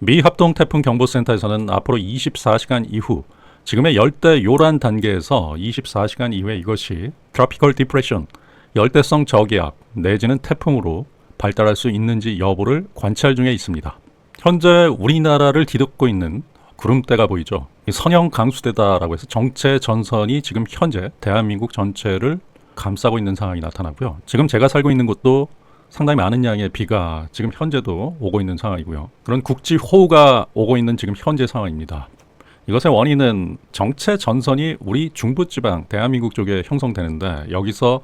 미 합동 태풍 경보센터에서는 앞으로 24시간 이후 지금의 열대 요란 단계에서 24시간 이후에 이것이 트로피컬 디프레션, 열대성 저기압 내지는 태풍으로 발달할 수 있는지 여부를 관찰 중에 있습니다. 현재 우리나라를 뒤덮고 있는 구름대가 보이죠. 선형 강수대다라고 해서 정체 전선이 지금 현재 대한민국 전체를 감싸고 있는 상황이 나타나고요. 지금 제가 살고 있는 곳도 상당히 많은 양의 비가 지금 현재도 오고 있는 상황이고요. 그런 국지호우가 오고 있는 지금 현재 상황입니다. 이것의 원인은 정체 전선이 우리 중부지방 대한민국 쪽에 형성되는데 여기서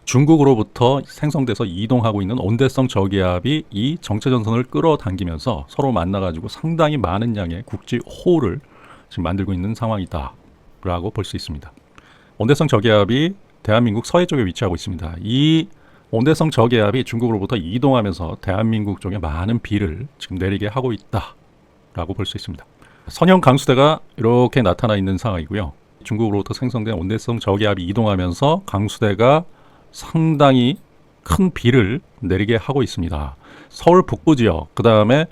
중국으로부터 생성돼서 이동하고 있는 온대성 저기압이 이 정체 전선을 끌어당기면서 서로 만나가지고 상당히 많은 양의 국지호우를 지금 만들고 있는 상황이다라고 볼 수 있습니다. 온대성 저기압이 대한민국 서해 쪽에 위치하고 있습니다. 이 온대성 저기압이 중국으로부터 이동하면서 대한민국 쪽에 많은 비를 지금 내리게 하고 있다라고 볼 수 있습니다. 선형 강수대가 이렇게 나타나 있는 상황이고요. 중국으로부터 생성된 온대성 저기압이 이동하면서 강수대가 상당히 큰 비를 내리게 하고 있습니다. 서울 북부 지역, 그 다음에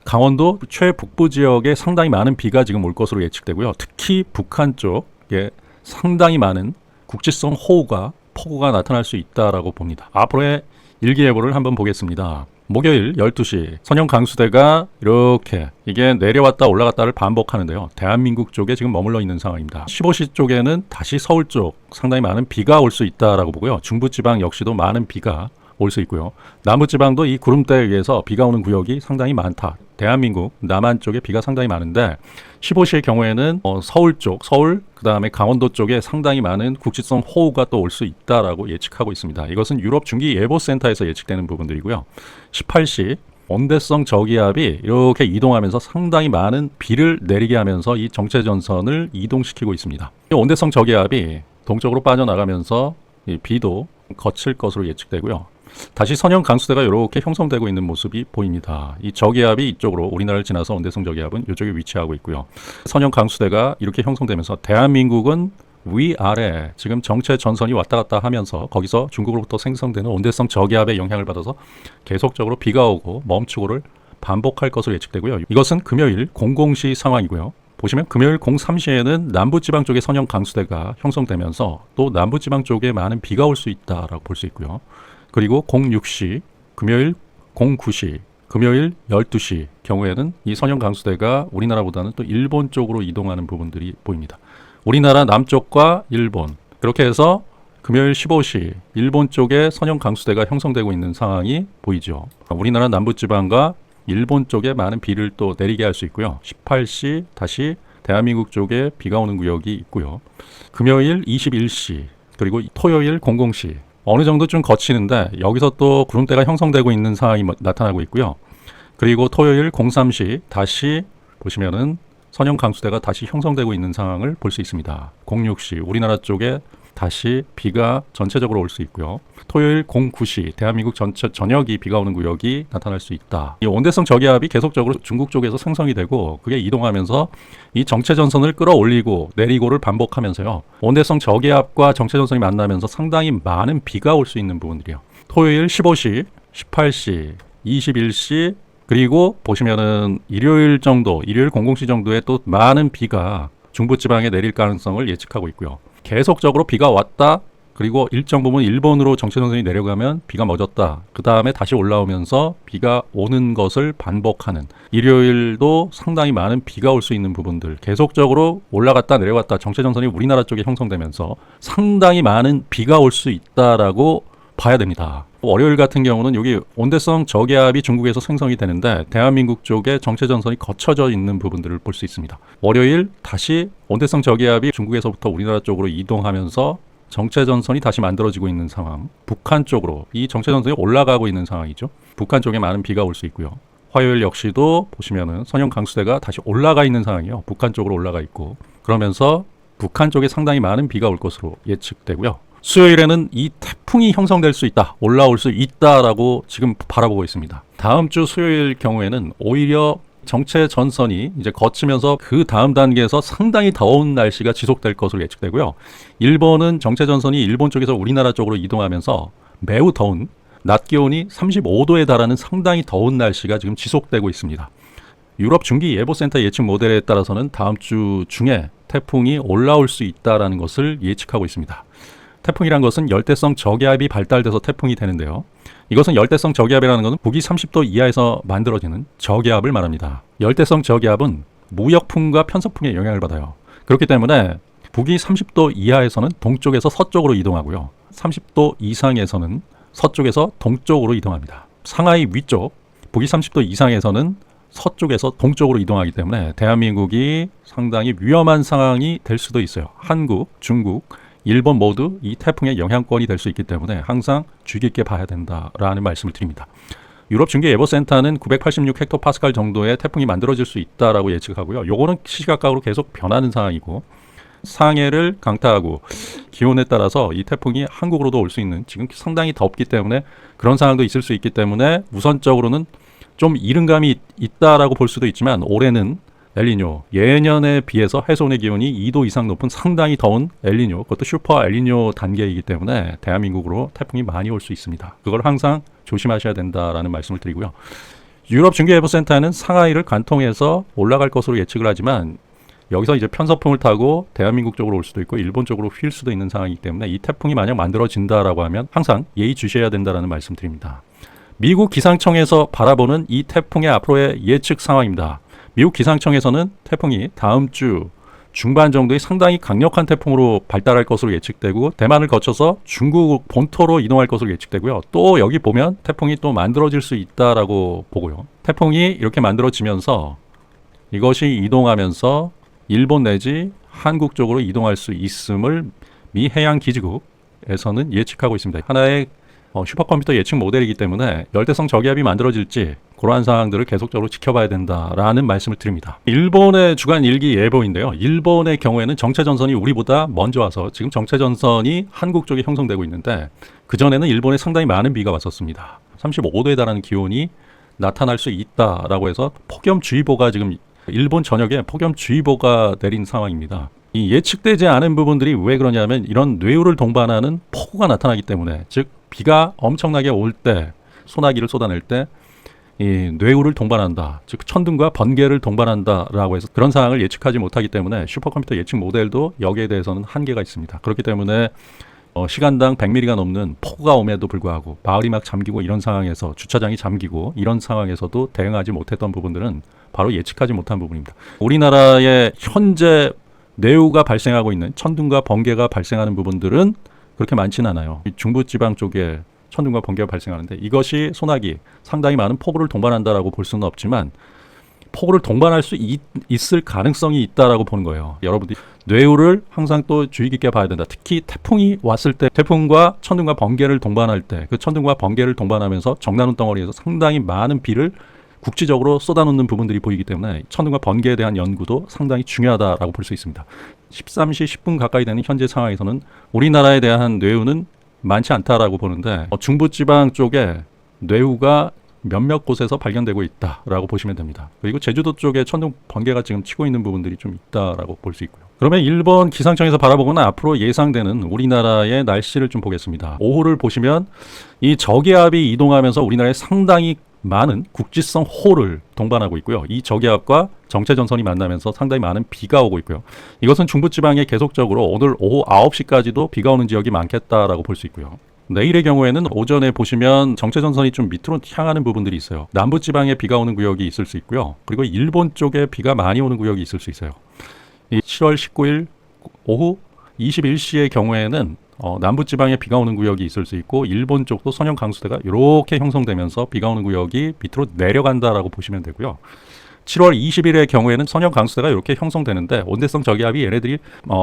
강원도 최북부 지역에 상당히 많은 비가 지금 올 것으로 예측되고요. 특히 북한 쪽에 상당히 많은 국지성 호우가 폭우가 나타날 수 있다라고 봅니다. 앞으로의 일기예보를 한번 보겠습니다. 목요일 12시 선형 강수대가 이렇게 이게 내려왔다 올라갔다를 반복하는데요. 대한민국 쪽에 지금 머물러 있는 상황입니다. 15시 쪽에는 다시 서울 쪽 상당히 많은 비가 올 수 있다라고 보고요. 중부지방 역시도 많은 비가 올 수 있고요. 남부지방도 이 구름대에 의해서 비가 오는 구역이 상당히 많다. 대한민국 남한 쪽에 비가 상당히 많은데 15시의 경우에는 서울 쪽, 서울 그다음에 강원도 쪽에 상당히 많은 국지성 호우가 또 올 수 있다라고 예측하고 있습니다. 이것은 유럽 중기예보센터에서 예측되는 부분들이고요. 18시 온대성 저기압이 이렇게 이동하면서 상당히 많은 비를 내리게 하면서 이 정체전선을 이동시키고 있습니다. 이 온대성 저기압이 동쪽으로 빠져나가면서 이 비도 거칠 것으로 예측되고요. 다시 선형 강수대가 이렇게 형성되고 있는 모습이 보입니다. 이 저기압이 이쪽으로 우리나라를 지나서 온대성 저기압은 이쪽에 위치하고 있고요. 선형 강수대가 이렇게 형성되면서 대한민국은 위아래 지금 정체 전선이 왔다 갔다 하면서 거기서 중국으로부터 생성되는 온대성 저기압의 영향을 받아서 계속적으로 비가 오고 멈추고를 반복할 것으로 예측되고요. 이것은 금요일 00시 상황이고요. 보시면 금요일 03시에는 남부지방 쪽에 선형 강수대가 형성되면서 또 남부지방 쪽에 많은 비가 올 수 있다라고 볼 수 있고요. 그리고 06시, 금요일 09시, 금요일 12시 경우에는 이 선형 강수대가 우리나라보다는 또 일본 쪽으로 이동하는 부분들이 보입니다. 우리나라 남쪽과 일본, 그렇게 해서 금요일 15시 일본 쪽에 선형 강수대가 형성되고 있는 상황이 보이죠. 우리나라 남부지방과 일본 쪽에 많은 비를 또 내리게 할 수 있고요. 18시 다시 대한민국 쪽에 비가 오는 구역이 있고요. 금요일 21시 그리고 토요일 00시 어느 정도 좀 거치는데 여기서 또 구름대가 형성되고 있는 상황이 나타나고 있고요. 그리고 토요일 03시 다시 보시면은 선형 강수대가 다시 형성되고 있는 상황을 볼 수 있습니다. 06시 우리나라 쪽에 다시 비가 전체적으로 올 수 있고요. 토요일 09시 대한민국 전체 전역이 비가 오는 구역이 나타날 수 있다. 이 온대성 저기압이 계속적으로 중국 쪽에서 생성이 되고 그게 이동하면서 이 정체전선을 끌어올리고 내리고를 반복하면서요. 온대성 저기압과 정체전선이 만나면서 상당히 많은 비가 올 수 있는 부분들이요. 토요일 15시, 18시, 21시 그리고 보시면은 일요일 정도, 일요일 00시 정도에 또 많은 비가 중부지방에 내릴 가능성을 예측하고 있고요. 계속적으로 비가 왔다 그리고 일정 부분 일본으로 정체전선이 내려가면 비가 멎었다. 그 다음에 다시 올라오면서 비가 오는 것을 반복하는 일요일도 상당히 많은 비가 올 수 있는 부분들 계속적으로 올라갔다 내려갔다 정체전선이 우리나라 쪽에 형성되면서 상당히 많은 비가 올 수 있다라고 봐야 됩니다. 월요일 같은 경우는 여기 온대성 저기압이 중국에서 생성이 되는데 대한민국 쪽에 정체전선이 거쳐져 있는 부분들을 볼 수 있습니다. 월요일 다시 온대성 저기압이 중국에서부터 우리나라 쪽으로 이동하면서 정체전선이 다시 만들어지고 있는 상황. 북한 쪽으로 이 정체전선이 올라가고 있는 상황이죠. 북한 쪽에 많은 비가 올 수 있고요. 화요일 역시도 보시면은 선형 강수대가 다시 올라가 있는 상황이요. 북한 쪽으로 올라가 있고 그러면서 북한 쪽에 상당히 많은 비가 올 것으로 예측되고요. 수요일에는 이 태풍이 형성될 수 있다, 올라올 수 있다라고 지금 바라보고 있습니다. 다음 주 수요일 경우에는 오히려 정체 전선이 이제 거치면서 그 다음 단계에서 상당히 더운 날씨가 지속될 것으로 예측되고요. 일본은 정체 전선이 일본 쪽에서 우리나라 쪽으로 이동하면서 매우 더운 낮 기온이 35도에 달하는 상당히 더운 날씨가 지금 지속되고 있습니다. 유럽 중기예보센터 예측 모델에 따라서는 다음 주 중에 태풍이 올라올 수 있다는 것을 예측하고 있습니다. 태풍이란 것은 열대성 저기압이 발달돼서 태풍이 되는데요. 이것은 열대성 저기압이라는 것은 북위 30도 이하에서 만들어지는 저기압을 말합니다. 열대성 저기압은 무역풍과 편서풍의 영향을 받아요. 그렇기 때문에 북위 30도 이하에서는 동쪽에서 서쪽으로 이동하고요. 30도 이상에서는 서쪽에서 동쪽으로 이동합니다. 상하이 위쪽, 북위 30도 이상에서는 서쪽에서 동쪽으로 이동하기 때문에 대한민국이 상당히 위험한 상황이 될 수도 있어요. 한국, 중국, 일본 모두 이 태풍의 영향권이 될 수 있기 때문에 항상 주의 깊게 봐야 된다라는 말씀을 드립니다. 유럽 중기예보센터는 986헥토파스칼 정도의 태풍이 만들어질 수 있다라고 예측하고요. 요거는 시시각각으로 계속 변하는 상황이고 상해를 강타하고 기온에 따라서 이 태풍이 한국으로도 올 수 있는 지금 상당히 덥기 때문에 그런 상황도 있을 수 있기 때문에 우선적으로는 좀 이른감이 있다라고 볼 수도 있지만 올해는 엘니뇨, 예년에 비해서 해수온의 기온이 2도 이상 높은 상당히 더운 엘니뇨, 그것도 슈퍼 엘니뇨 단계이기 때문에 대한민국으로 태풍이 많이 올 수 있습니다. 그걸 항상 조심하셔야 된다라는 말씀을 드리고요. 유럽 중기예보센터는 상하이를 관통해서 올라갈 것으로 예측을 하지만 여기서 이제 편서풍을 타고 대한민국 쪽으로 올 수도 있고 일본 쪽으로 휠 수도 있는 상황이기 때문에 이 태풍이 만약 만들어진다라고 하면 항상 예의 주셔야 된다라는 말씀 드립니다. 미국 기상청에서 바라보는 이 태풍의 앞으로의 예측 상황입니다. 미국 기상청에서는 태풍이 다음 주 중반 정도에 상당히 강력한 태풍으로 발달할 것으로 예측되고 대만을 거쳐서 중국 본토로 이동할 것으로 예측되고요. 또 여기 보면 태풍이 또 만들어질 수 있다라고 보고요. 태풍이 이렇게 만들어지면서 이것이 이동하면서 일본 내지 한국 쪽으로 이동할 수 있음을 미 해양기지국에서는 예측하고 있습니다. 하나의 슈퍼컴퓨터 예측 모델이기 때문에 열대성 저기압이 만들어질지 그러한 상황들을 계속적으로 지켜봐야 된다라는 말씀을 드립니다. 일본의 주간 일기 예보인데요. 일본의 경우에는 정체전선이 우리보다 먼저 와서 지금 정체전선이 한국 쪽에 형성되고 있는데 그전에는 일본에 상당히 많은 비가 왔었습니다. 35도에 달하는 기온이 나타날 수 있다라고 해서 폭염주의보가 지금 일본 전역에 폭염주의보가 내린 상황입니다. 이 예측되지 않은 부분들이 왜 그러냐면 이런 뇌우를 동반하는 폭우가 나타나기 때문에 즉 비가 엄청나게 올 때 소나기를 쏟아낼 때 이 뇌우를 동반한다. 즉 천둥과 번개를 동반한다라고 해서 그런 상황을 예측하지 못하기 때문에 슈퍼컴퓨터 예측 모델도 여기에 대해서는 한계가 있습니다. 그렇기 때문에 시간당 100mm가 넘는 폭우가 옴에도 불구하고 마을이 막 잠기고 이런 상황에서 주차장이 잠기고 이런 상황에서도 대응하지 못했던 부분들은 바로 예측하지 못한 부분입니다. 우리나라의 현재 뇌우가 발생하고 있는 천둥과 번개가 발생하는 부분들은 그렇게 많지는 않아요. 중부지방 쪽에 천둥과 번개가 발생하는데 이것이 소나기, 상당히 많은 폭우를 동반한다라고 볼 수는 없지만 폭우를 동반할 수 있을 가능성이 있다라고 보는 거예요. 여러분들이 뇌우를 항상 또 주의 깊게 봐야 된다. 특히 태풍이 왔을 때 태풍과 천둥과 번개를 동반할 때 그 천둥과 번개를 동반하면서 정난운 덩어리에서 상당히 많은 비를 국지적으로 쏟아놓는 부분들이 보이기 때문에 천둥과 번개에 대한 연구도 상당히 중요하다라고 볼 수 있습니다. 13시 10분 가까이 되는 현재 상황에서는 우리나라에 대한 뇌우는 많지 않다라고 보는데 중부지방 쪽에 뇌우가 몇몇 곳에서 발견되고 있다라고 보시면 됩니다. 그리고 제주도 쪽에 천둥 번개가 지금 치고 있는 부분들이 좀 있다라고 볼 수 있고요. 그러면 일본 기상청에서 바라보거나 앞으로 예상되는 우리나라의 날씨를 좀 보겠습니다. 오후를 보시면 이 저기압이 이동하면서 우리나라에 상당히 많은 국지성 호를 동반하고 있고요. 이 저기압과 정체전선이 만나면서 상당히 많은 비가 오고 있고요. 이것은 중부지방에 계속적으로 오늘 오후 9시까지도 비가 오는 지역이 많겠다라고 볼 수 있고요. 내일의 경우에는 오전에 보시면 정체전선이 좀 밑으로 향하는 부분들이 있어요. 남부지방에 비가 오는 구역이 있을 수 있고요. 그리고 일본 쪽에 비가 많이 오는 구역이 있을 수 있어요. 이 7월 19일 오후 21시의 경우에는 남부지방에 비가 오는 구역이 있을 수 있고 일본 쪽도 선형 강수대가 이렇게 형성되면서 비가 오는 구역이 밑으로 내려간다라고 보시면 되고요. 7월 20일의 경우에는 선형 강수대가 이렇게 형성되는데 온대성 저기압이 얘네들이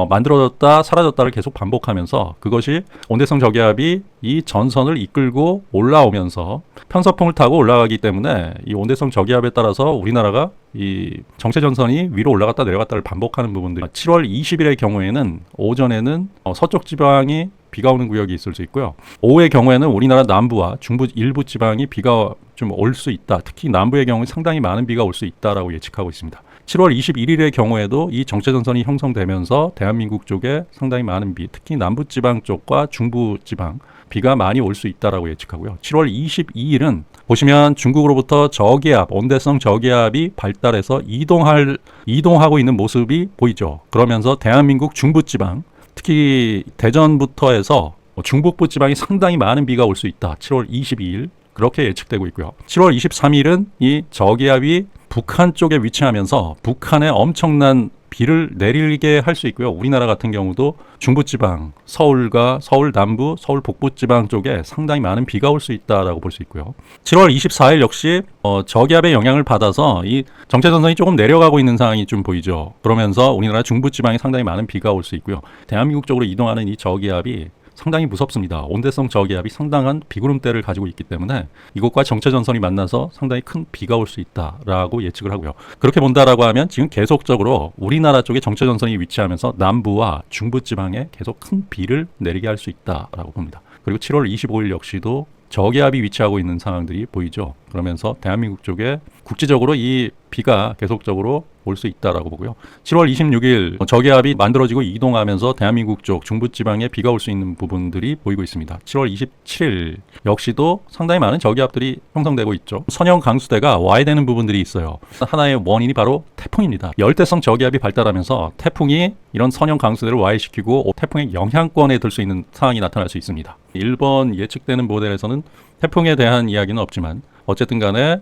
만들어졌다 사라졌다를 계속 반복하면서 그것이 온대성 저기압이 이 전선을 이끌고 올라오면서 편서풍을 타고 올라가기 때문에 이 온대성 저기압에 따라서 우리나라가 이 정체전선이 위로 올라갔다 내려갔다를 반복하는 부분들 7월 20일의 경우에는 오전에는 서쪽 지방이 비가 오는 구역이 있을 수 있고요. 오후의 경우에는 우리나라 남부와 중부 일부 지방이 비가 좀 올 수 있다. 특히 남부의 경우에 상당히 많은 비가 올 수 있다라고 예측하고 있습니다. 7월 21일의 경우에도 이 정체전선이 형성되면서 대한민국 쪽에 상당히 많은 비, 특히 남부 지방 쪽과 중부 지방 비가 많이 올 수 있다라고 예측하고요. 7월 22일은 보시면 중국으로부터 저기압, 온대성 저기압이 발달해서 이동하고 있는 모습이 보이죠. 그러면서 대한민국 중부지방, 특히 대전부터 해서 중북부 지방이 상당히 많은 비가 올 수 있다. 7월 22일 그렇게 예측되고 있고요. 7월 23일은 이 저기압이 북한 쪽에 위치하면서 북한에 엄청난 비를 내리게 할 수 있고요. 우리나라 같은 경우도 중부지방, 서울과 서울 남부, 서울 북부지방 쪽에 상당히 많은 비가 올 수 있다라고 볼 수 있고요. 7월 24일 역시 저기압의 영향을 받아서 이 정체전선이 조금 내려가고 있는 상황이 좀 보이죠. 그러면서 우리나라 중부지방에 상당히 많은 비가 올 수 있고요. 대한민국 쪽으로 이동하는 이 저기압이 상당히 무섭습니다. 온대성 저기압이 상당한 비구름대를 가지고 있기 때문에 이곳과 정체전선이 만나서 상당히 큰 비가 올 수 있다라고 예측을 하고요. 그렇게 본다라고 하면 지금 계속적으로 우리나라 쪽에 정체전선이 위치하면서 남부와 중부지방에 계속 큰 비를 내리게 할 수 있다라고 봅니다. 그리고 7월 25일 역시도 저기압이 위치하고 있는 상황들이 보이죠. 그러면서 대한민국 쪽에 국지적으로 이 비가 계속적으로 올 수 있다라고 보고요. 7월 26일 저기압이 만들어지고 이동하면서 대한민국 쪽 중부지방에 비가 올 수 있는 부분들이 보이고 있습니다. 7월 27일 역시도 상당히 많은 저기압들이 형성되고 있죠. 선형 강수대가 와야 되는 부분들이 있어요. 하나의 원인이 바로 태풍입니다. 열대성 저기압이 발달하면서 태풍이 이런 선형 강수대를 와해시키고 태풍의 영향권에 들 수 있는 상황이 나타날 수 있습니다. 일본 예측되는 모델에서는 태풍에 대한 이야기는 없지만 어쨌든 간에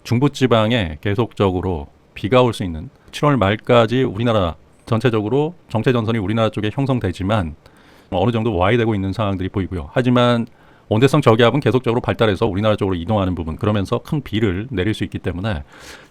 중부지방에 계속적으로 비가 올 수 있는 7월 말까지 우리나라 전체적으로 정체전선이 우리나라 쪽에 형성되지만 어느 정도 와야 되고 있는 상황들이 보이고요. 하지만 온대성 저기압은 계속적으로 발달해서 우리나라 쪽으로 이동하는 부분, 그러면서 큰 비를 내릴 수 있기 때문에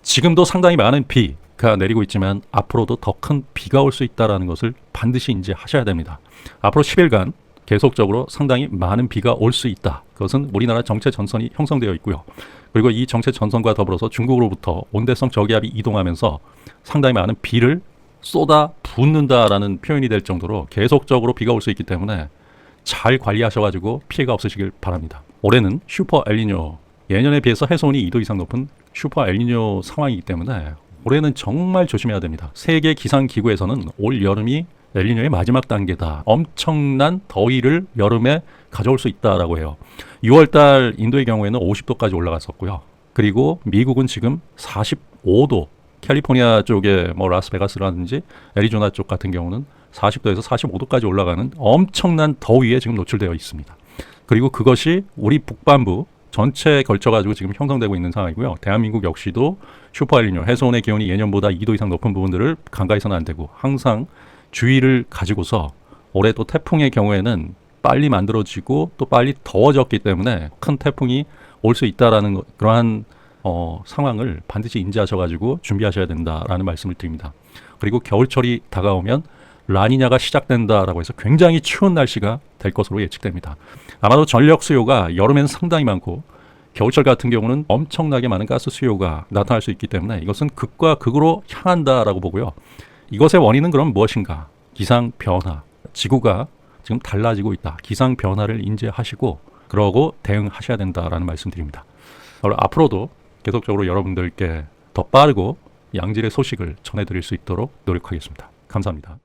지금도 상당히 많은 비가 내리고 있지만 앞으로도 더 큰 비가 올 수 있다는 것을 반드시 인지하셔야 됩니다. 앞으로 10일간 계속적으로 상당히 많은 비가 올 수 있다. 그것은 우리나라 정체전선이 형성되어 있고요. 그리고 이 정체전선과 더불어서 중국으로부터 온대성 저기압이 이동하면서 상당히 많은 비를 쏟아 붓는다라는 표현이 될 정도로 계속적으로 비가 올 수 있기 때문에 잘 관리하셔가지고 피해가 없으시길 바랍니다. 올해는 슈퍼 엘니뇨, 예년에 비해서 해수온이 2도 이상 높은 슈퍼 엘니뇨 상황이기 때문에 올해는 정말 조심해야 됩니다. 세계 기상기구에서는 올 여름이 엘니뇨의 마지막 단계다. 엄청난 더위를 여름에 가져올 수 있다라고 해요. 6월달 인도의 경우에는 50도까지 올라갔었고요. 그리고 미국은 지금 45도, 캘리포니아 쪽에 라스베가스라든지 애리조나 쪽 같은 경우는 40도에서 45도까지 올라가는 엄청난 더위에 지금 노출되어 있습니다. 그리고 그것이 우리 북반부 전체에 걸쳐가지고 지금 형성되고 있는 상황이고요. 대한민국 역시도 슈퍼 엘니뇨, 해수온의 기온이 예년보다 2도 이상 높은 부분들을 간과해서는 안 되고 항상 주의를 가지고서 올해 또 태풍의 경우에는 빨리 만들어지고 또 빨리 더워졌기 때문에 큰 태풍이 올 수 있다라는 그러한 상황을 반드시 인지하셔가지고 준비하셔야 된다라는 말씀을 드립니다. 그리고 겨울철이 다가오면 라니냐가 시작된다라고 해서 굉장히 추운 날씨가 될 것으로 예측됩니다. 아마도 전력 수요가 여름에는 상당히 많고 겨울철 같은 경우는 엄청나게 많은 가스 수요가 나타날 수 있기 때문에 이것은 극과 극으로 향한다라고 보고요. 이것의 원인은 그럼 무엇인가? 기상 변화. 지구가 지금 달라지고 있다. 기상 변화를 인지하시고 그러고 대응하셔야 된다라는 말씀드립니다. 앞으로도 계속적으로 여러분들께 더 빠르고 양질의 소식을 전해드릴 수 있도록 노력하겠습니다. 감사합니다.